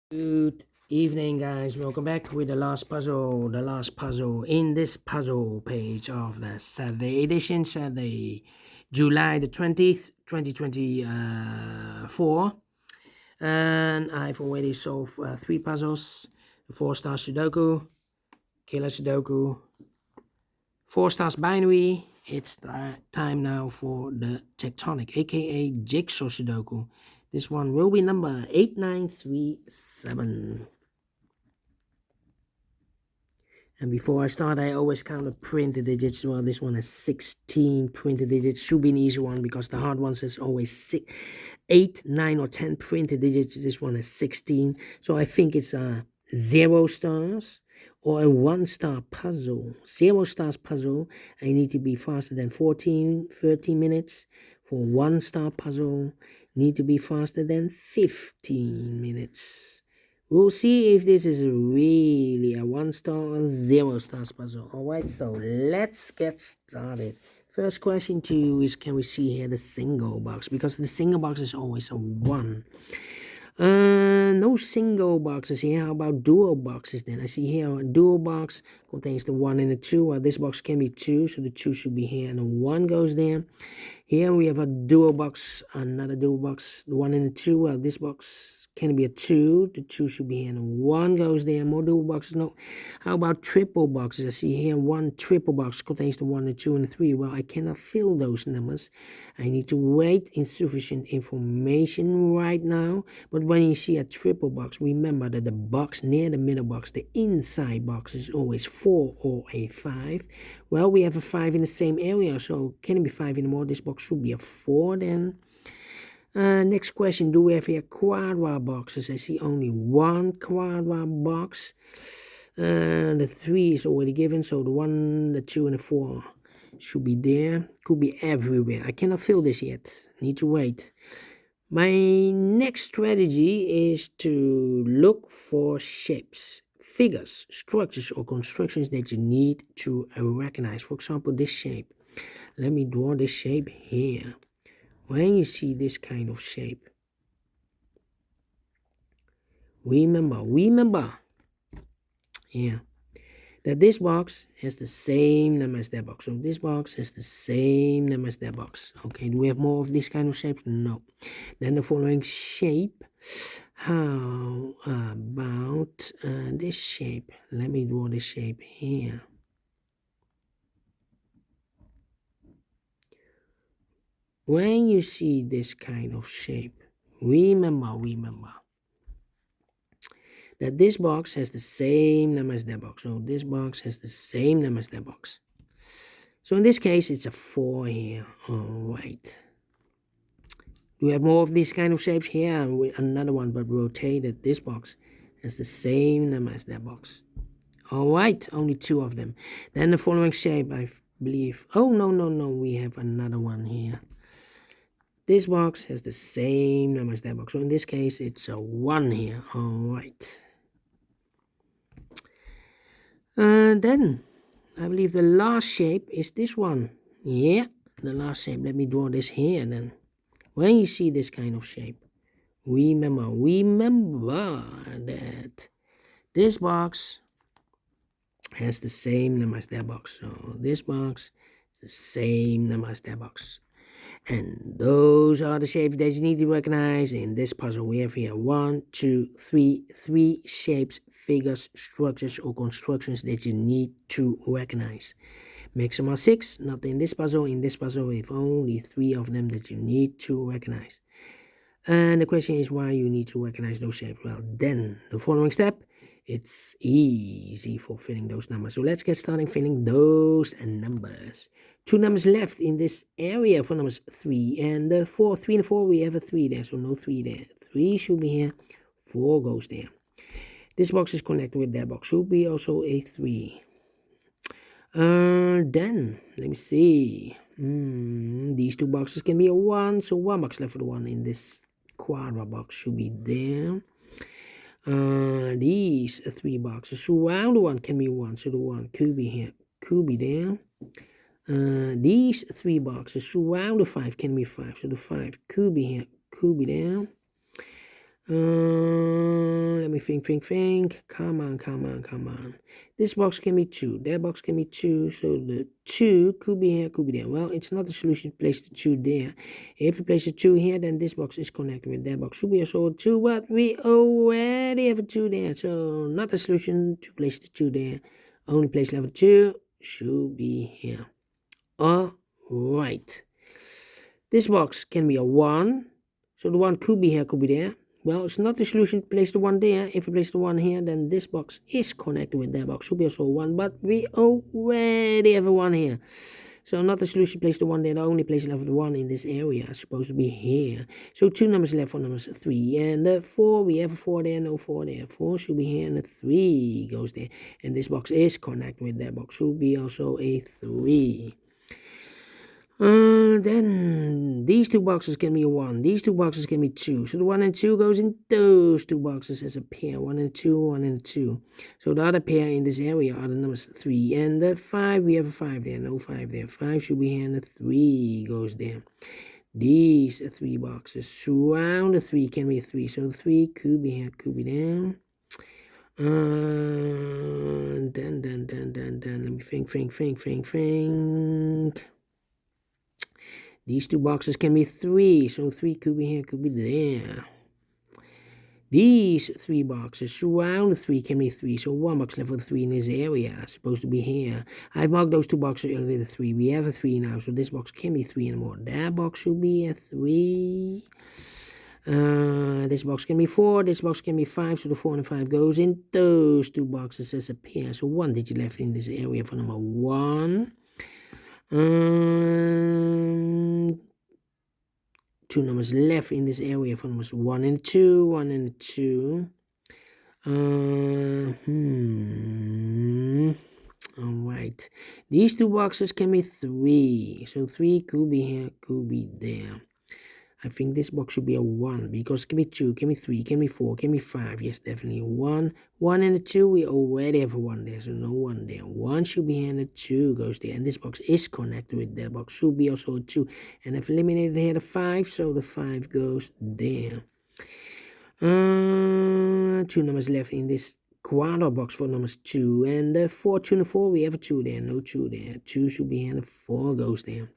Good evening, guys. Welcome back with the last puzzle. The last puzzle in this puzzle page of the Saturday edition, Saturday, July the 20th, 2024. And I've already solved 3 puzzles: the 4-star Sudoku, Killer Sudoku, 4 stars binary. It's time now for the Tectonic, aka Jigsaw Sudoku. This one will be number 8937. And before I start, I always count the printed digits. Well, this one has 16 printed digits. Should be an easy one because the hard ones is always 8, 9, or 10 printed digits. This one has 16. So I think it's 0 stars or a 1-star puzzle. 0 stars puzzle. I need to be faster than 13 minutes. For 1-star puzzle, need to be faster than 15 minutes. We'll see if this is really a 1-star or 0 stars puzzle. Alright, so let's get started. First question to you is, can we see here the single box? Because the single box is always a 1. No single boxes here. How about dual boxes then? I see here a dual box contains the 1 and the 2. Well, this box can be 2, so the 2 should be here and the 1 goes there. Here we have a dual box, another dual box, the 1 and the 2. Well, this box can be a 2. The 2 should be here and the 1 goes there. More dual boxes. No. How about triple boxes? I see here 1 triple box contains the 1, the 2, and the 3. Well, I cannot fill those numbers. I need to wait. Insufficient information right now. But when you see a triple box, remember that the box near the middle box, the inside box, is always 4 or a 5. Well, we have a 5 in the same area, so can it be 5 anymore? This box should be a 4 then. Next question, do we have here quadra boxes? I see only 1 quadra box. The 3 is already given, so the 1, the 2, and the 4 should be there. Could be everywhere. I cannot fill this yet. Need to wait. My next strategy is to look for shapes, figures, structures, or constructions that you need to recognize. For example, this shape. Let me draw this shape here. When you see this kind of shape, remember, yeah, that this box has the same number as that box. So this box has the same number as that box. Okay, do we have more of this kind of shapes? No. Then the following shape. How about this shape? Let me draw this shape here. When you see this kind of shape, remember that this box has the same number as that box. So this box has the same number as that box. So in this case, it's a 4 here. All right. Do we have more of these kind of shapes here? With another one, but rotated. This box has the same number as that box. All right, only 2 of them. Then the following shape, I believe. Oh, no. We have another one here. This box has the same number as that box. So in this case, it's a 1 here. All right. And then I believe the last shape is this one. Yeah, the last shape. Let me draw this here then. When you see this kind of shape, remember that this box has the same number as that box. So this box is the same number as that box. And those are the shapes that you need to recognize in this puzzle. We have here 1, 2, 3 shapes, figures, structures, or constructions that you need to recognize. Maximum 6, not in this puzzle. In this puzzle, we have only 3 of them that you need to recognize. And the question is why you need to recognize those shapes. Well, then the following step, it's easy for filling those numbers. So let's get started filling those numbers. 2 numbers left in this area for numbers 3 and 4. 3 and 4, we have a 3 there, so no 3 there. 3 should be here, 4 goes there. This box is connected with that box, should be also a 3. Then, let me see. These 2 boxes can be a 1, so 1 box left for the 1 in this quadra box should be there. These 3 boxes surround the 1 can be 1, so the 1 could be here, could be there. These 3 boxes surround the 5 can be 5, so the 5 could be here, could be there. Let me me think. Come on. This box can be 2. That box can be 2. So the 2 could be here, could be there. Well, it's not a solution to place the 2 there. If we place the 2 here, then this box is connected with that box. Should be also a 2, but we already have a 2 there. So not a solution to place the 2 there. Only place level 2 should be here. Alright. This box can be a 1. So the 1 could be here, could be there. Well, it's not the solution to place the 1 there. If we place the 1 here, then this box is connected with that box. Should be also a 1, but we already have a 1 here. So not the solution to place the 1 there. The only place left the 1 in this area is supposed to be here. So 2 numbers left for numbers 3 and 4. We have a 4 there, no 4 there. 4 should be here and a 3 goes there. And this box is connected with that box. Should be also a 3. Then these 2 boxes can be a 1. These 2 boxes can be 2. So the 1 and 2 goes in those 2 boxes as a pair. 1 and 2, 1 and 2. So the other pair in this area are the numbers 3 and 5. We have a 5 there, no 5 there. 5 should be here and a 3 goes there. These 3 boxes surround the 3 can be a 3. So the 3 could be here, could be there. Then let me think. These 2 boxes can be 3, so 3 could be here, could be there. These 3 boxes surround 3 can be 3, so 1 box left for 3 in this area, supposed to be here. I've marked those 2 boxes with a 3. We have a 3 now, so this box can be 3 anymore. That box should be a 3. This box can be 4, this box can be 5, so the 4 and 5 goes in those 2 boxes as a pair. So 1 digit left in this area for number 1. 2 numbers left in this area for numbers 1 and 2, 1 and 2. Alright. These 2 boxes can be 3. So 3 could be here, could be there. I think this box should be a 1 because it can be 2, can be 3, can be 4, can be 5. Yes, definitely 1. 1 and a 2, we already have a 1 there, so no 1 there. 1 should be here and a 2 goes there. And this box is connected with that box. Should be also a 2. And I've eliminated here the 5, so the 5 goes there. 2 numbers left in this quarter box for numbers 2 and 4. 2 and 4, we have a 2 there, no 2 there. 2 should be here and a 4 goes there.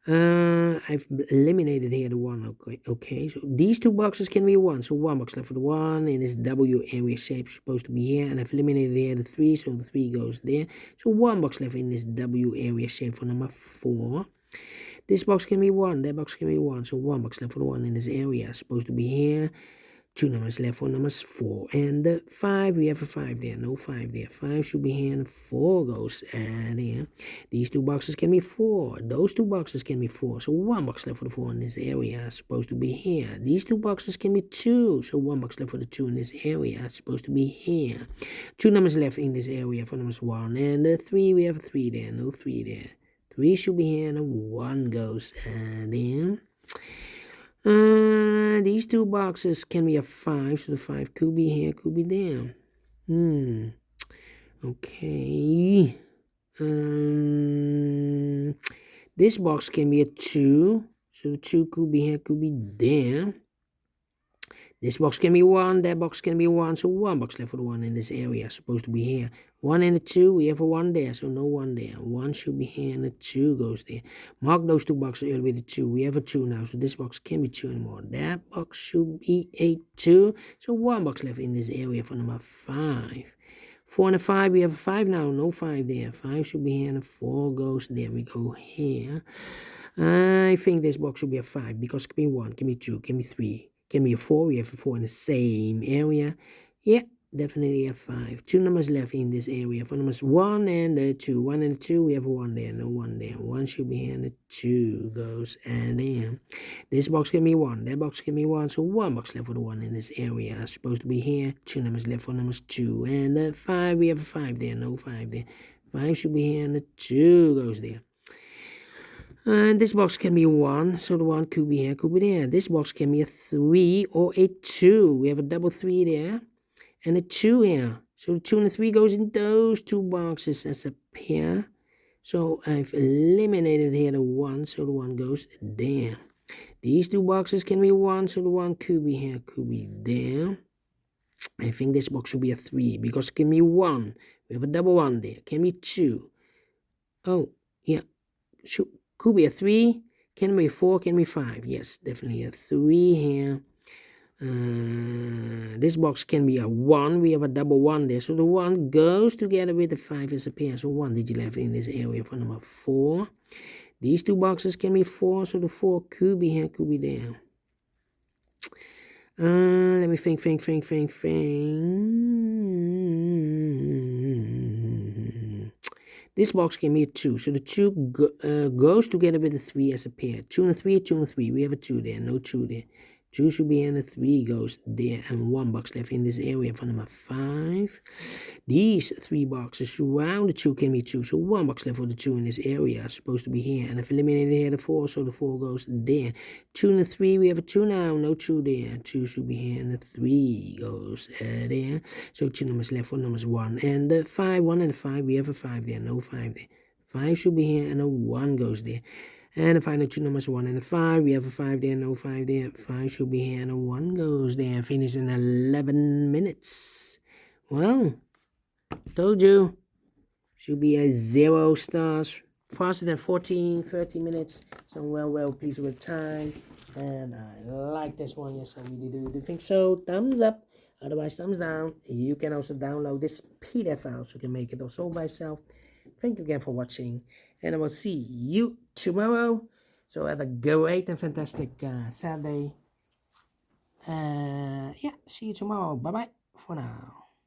I've eliminated here the 1. Okay, so these 2 boxes can be 1. So 1 box left for the 1 in this W area shape supposed to be here, and I've eliminated here the 3, so the 3 goes there. So 1 box left in this W area shape for number 4. This box can be 1, that box can be 1, so 1 box left for the 1 in this area supposed to be here. 2 numbers left for numbers 4 and 5. We have a 5 there, no 5 there. 5 should be here and 4 goes there. These 2 boxes can be 4. Those 2 boxes can be 4. So 1 box left for the 4 in this area supposed to be here. These 2 boxes can be 2. So 1 box left for the 2 in this area supposed to be here. 2 numbers left in this area for numbers 1 and 3. We have a 3 there, no 3 there. 3 should be here and 1 goes there. These 2 boxes can be a 5, so the 5 could be here, could be there. Okay. This box can be a 2, so the 2 could be here, could be there. This box can be 1, that box can be 1, so 1 box left for the 1 in this area, supposed to be here. 1 and a 2, we have a 1 there, so no 1 there. 1 should be here and a 2 goes there. Mark those 2 boxes earlier with a 2. We have a 2 now, so this box can't be 2 anymore. That box should be a 2, so 1 box left in this area for number 5. 4 and a 5, we have a 5 now, no 5 there. 5 should be here and a 4 goes there. We go here. I think this box should be a 5 because it can be 1, can be 2, can be 3. Can be a 4, we have a 4 in the same area. Yeah, definitely a 5. 2 numbers left in this area for numbers 1 and 2. 1 and 2, we have a 1 there, no 1 there. 1 should be here and a 2 goes and there. This box can be 1, that box can be 1, so 1 box left for the 1 in this area. Supposed to be here. 2 numbers left for numbers 2 and 5, we have a 5 there, no 5 there. 5 should be here and a 2 goes there. And this box can be 1, so the 1 could be here, could be there. This box can be a 3 or a 2. We have a double 3 there and a 2 here. So the 2 and the 3 goes in those 2 boxes as a pair. So I've eliminated here the 1, so the 1 goes there. These 2 boxes can be 1, so the 1 could be here, could be there. I think this box should be a 3 because it can be 1. We have a double 1 there. Can be 2. Oh, yeah. Could be a 3. Can be 4. Can be 5. Yes, definitely a 3 here. This box can be a 1. We have a double 1 there. So the 1 goes together with the 5 as a pair. So 1 digit left in this area for number 4. These two boxes can be 4. So the 4 could be here, could be there. Let me think. This box can be a 2. So the 2 goes together with the 3 as a pair. 2 and a 3, 2 and a 3. We have a 2 there. No 2 there. 2 should be here and the 3 goes there. And 1 box left in this area for number 5. These 3 boxes surround the 2 can be 2. So 1 box left for the 2 in this area. Supposed to be here. And I've eliminated here the 4. So the 4 goes there. 2 and the 3. We have a 2 now. No 2 there. 2 should be here. And the 3 goes there. So 2 numbers left for numbers 1. And the 5. 1 and the 5. We have a 5 there. No 5 there. 5 should be here. And a 1 goes there. And the final 2 numbers 1 and a 5. We have a 5 there, no 5 there. 5 should be here, and a 1 goes there. Finish in 11 minutes. Well, told you. Should be a 0 stars. Faster than 14, 13 minutes. So well pleased with time. And I like this one. Yes, I really do think so. Thumbs up. Otherwise, thumbs down. You can also download this PDF file so you can make it also by yourself. Thank you again for watching. And I will see you tomorrow. So have a great and fantastic Saturday. Yeah, see you tomorrow. Bye-bye for now.